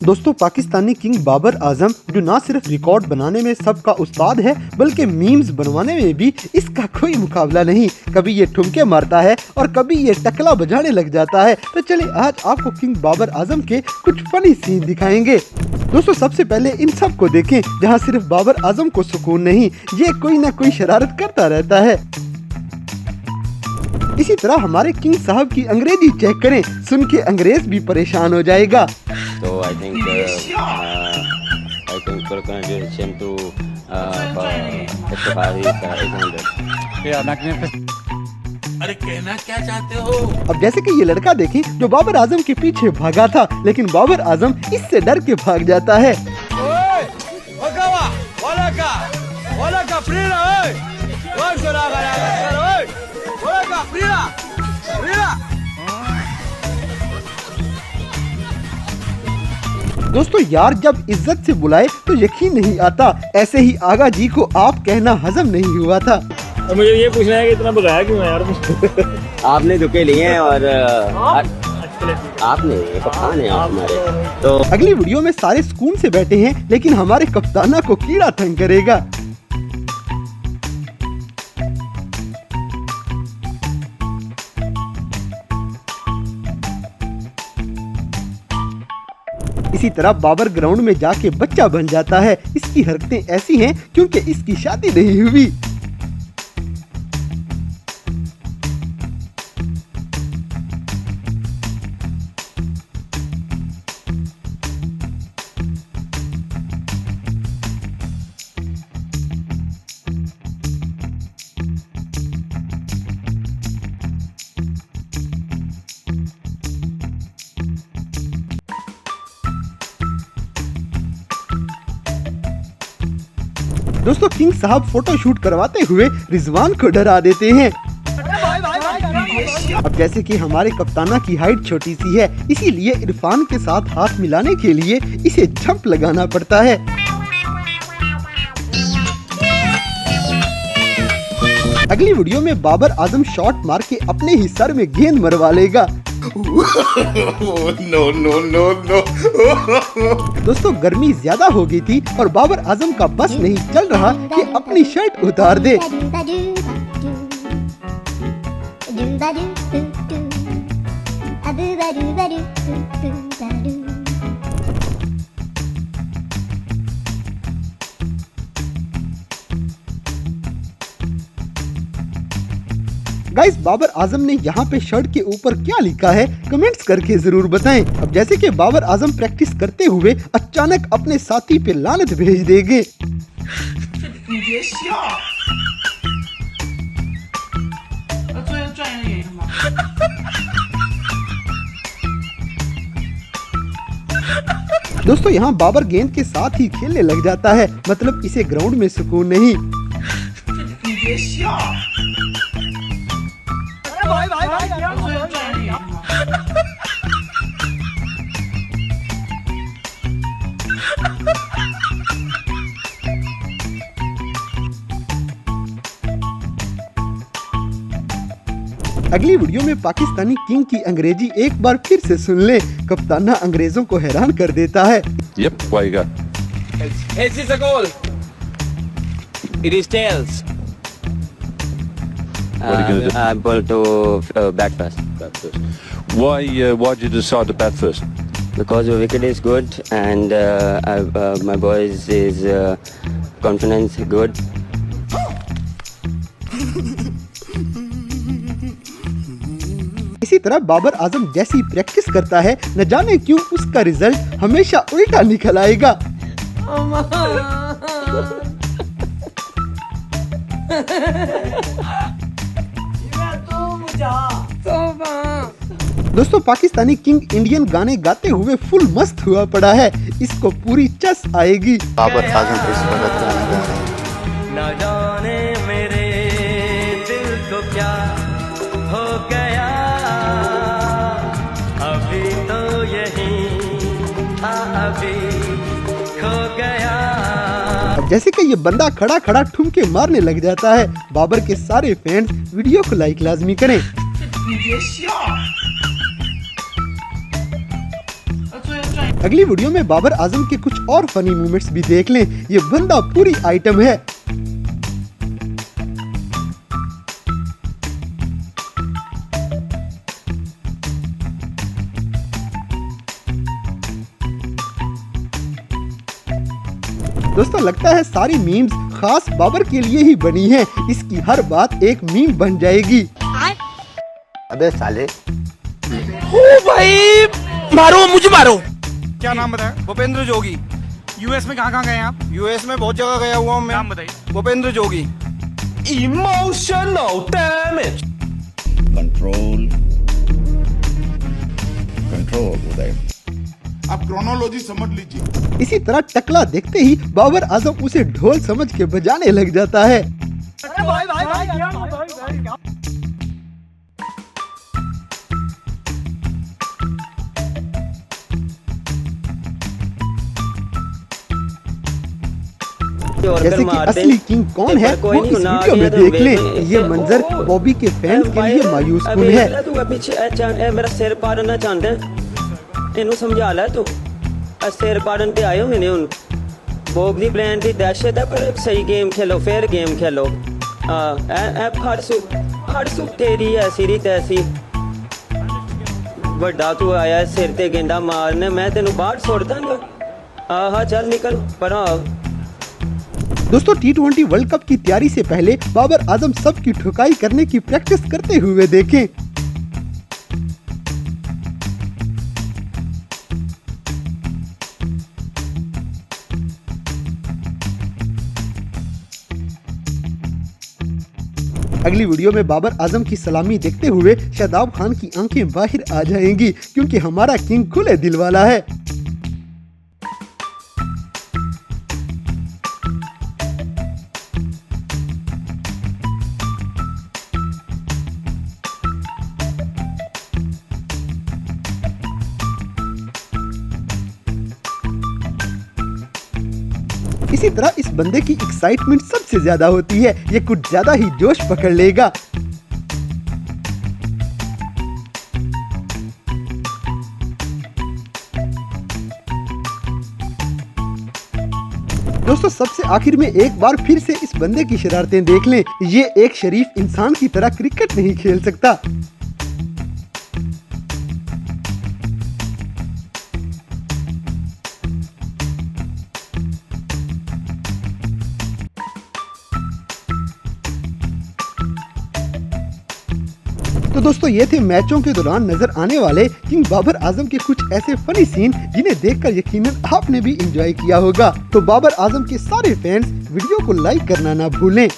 दोस्तों, पाकिस्तानी किंग बाबर आजम जो ना सिर्फ रिकॉर्ड बनाने में सबका उस्ताद है बल्कि मीम्स बनवाने में भी इसका कोई मुकाबला नहीं। कभी ये ठुमके मारता है और कभी ये टकला बजाने लग जाता है। तो चलिए आज आपको किंग बाबर आजम के कुछ फनी सीन दिखाएंगे। दोस्तों, सबसे पहले इन सब को देखें जहाँ सिर्फ बाबर आजम को सुकून नहीं, ये कोई ना कोई शरारत करता रहता है। इसी तरह हमारे किंग साहब की अंग्रेजी चेक करें, सुन के अंग्रेज भी परेशान हो जाएगा। So I think we're gonna do the same to Safari 800. Yeah, magnificent. अरे कहना क्या चाहते हो? अब जैसे कि ये लड़का देखें जो बाबर आजम के पीछे भागा था, लेकिन बाबर आजम इससे डर के भाग जाता है। दोस्तों यार, जब इज्जत से बुलाए तो यकीन नहीं आता। ऐसे ही आगा जी को आप कहना हजम नहीं हुआ था। मुझे ये पूछना है कि इतना भगाया क्यों है यार? आपने धुके लिए हैं और आपने कप्तान है आप हमारे। तो अगली वीडियो में सारे सुकून से बैठे हैं, लेकिन हमारे कप्ताना को कीड़ा तंग करेगा। इसी तरह बाबर ग्राउंड में जाके बच्चा बन जाता है। इसकी हरकतें ऐसी हैं क्योंकि इसकी शादी नहीं हुई। दोस्तों, किंग साहब फोटो शूट करवाते हुए रिजवान को डरा देते हैं। अब जैसे कि हमारे कप्ताना की हाइट छोटी सी है, इसीलिए इरफान के साथ हाथ मिलाने के लिए इसे जंप लगाना पड़ता है। अगली वीडियो में बाबर आजम शॉट मार के अपने ही सर में गेंद मरवा लेगा। No no no no. दोस्तों, गर्मी ज्यादा हो गई थी और बाबर आजम का बस नहीं चल रहा कि अपनी शर्ट उतार दे। गाइस, बाबर आजम ने यहाँ पे शर्ट के ऊपर क्या लिखा है कमेंट्स करके जरूर बताएं। अब जैसे कि बाबर आजम प्रैक्टिस करते हुए अचानक अपने साथी पे लानत भेज देंगे। दोस्तों, यहाँ बाबर गेंद के साथ ही खेलने लग जाता है, मतलब इसे ग्राउंड में सुकून नहीं। अगली वीडियो में पाकिस्तानी किंग की अंग्रेजी एक बार फिर से सुन ले। कप्ताना अंग्रेजों को हैरान कर देता है। Yep, what you got? It's a goal. It is tails. What are you gonna do? I'm going to bat first. Bat first. Why'd you decide to bat first? Because the wicket is good and my boys is confidence good. इसी तरह बाबर आजम जैसी practice करता है, न जाने क्यों उसका result हमेशा उल्टा निकल आएगा। दोस्तों, पाकिस्तानी किंग इंडियन गाने गाते हुए फुल मस्त हुआ पड़ा है। इसको पूरी चस आएगी। बाबर आजम इस वक्त गाना गा रहे हैं। न जाने मेरे दिल को क्या हो गया, अभी तो यही था, अभी खो गया। अब जैसे कि ये बंदा खड़ा खड़ा ठुमके मारने लग जाता है। बाबर के सारे फैंस वीडियो को लाइक लाजमी करें। अगली वीडियो में बाबर आजम के कुछ और फनी मोमेंट्स भी देख लें। ये बंदा पूरी आइटम है। दोस्तों लगता है सारी मीम्स खास बाबर के लिए ही बनी है। इसकी हर बात एक मीम बन जाएगी। अबे साले, भाई मारो, मुझे मारो। क्या नाम बताया? भूपेंद्र जोगी। यूएस में कहाँ हैं आप? यूएस में बहुत जगह गया हुआ हूँ मैं। नाम बताइए। Bhupendra Jogi. Emotional damage. Control Uday, आप क्रोनोलॉजी समझ लीजिए। इसी तरह टकला देखते ही बाबर आजम उसे ढोल समझ के बजाने लग जाता है। जैसे कि असली किंग कौन है वो इस वीडियो में देख लें। ये मंजर बॉबी के फैंस के लिए मायूस कुन है। तू पीछे मेरा सिर पाड़ना चाहता है, इन्हें समझा ला तू। सिर पाड़न पे आए मैंने उन बॉब दी प्लान की दहशत है, पर सही गेम खेलो, फेयर गेम खेलो। फड़सू तेरी ऐसी री तैसी ਵੱਡਾ तू आया सिर ते गेंदा मारने, मैं तेनू बाहर छोड़ दूंगा। आहा चल निकल परा। दोस्तों T20 वर्ल्ड कप की तैयारी से पहले बाबर आजम सबकी ठुकाई करने की प्रैक्टिस करते हुए देखें। अगली वीडियो में बाबर आजम की सलामी देखते हुए शादाब खान की आंखें बाहर आ जाएंगी, क्योंकि हमारा किंग खुले दिल वाला है। इसी तरह इस बंदे की एक्साइटमेंट सबसे ज्यादा होती है। ये कुछ ज्यादा ही जोश पकड़ लेगा। दोस्तों सबसे आखिर में एक बार फिर से इस बंदे की शरारतें देख लें। ये एक शरीफ इंसान की तरह क्रिकेट नहीं खेल सकता। तो दोस्तों ये थे मैचों के दौरान नजर आने वाले किंग बाबर आजम के कुछ ऐसे फनी सीन जिन्हें देखकर यकीनन आपने भी एंजॉय किया होगा। तो बाबर आजम के सारे फैंस वीडियो को लाइक करना ना भूलें।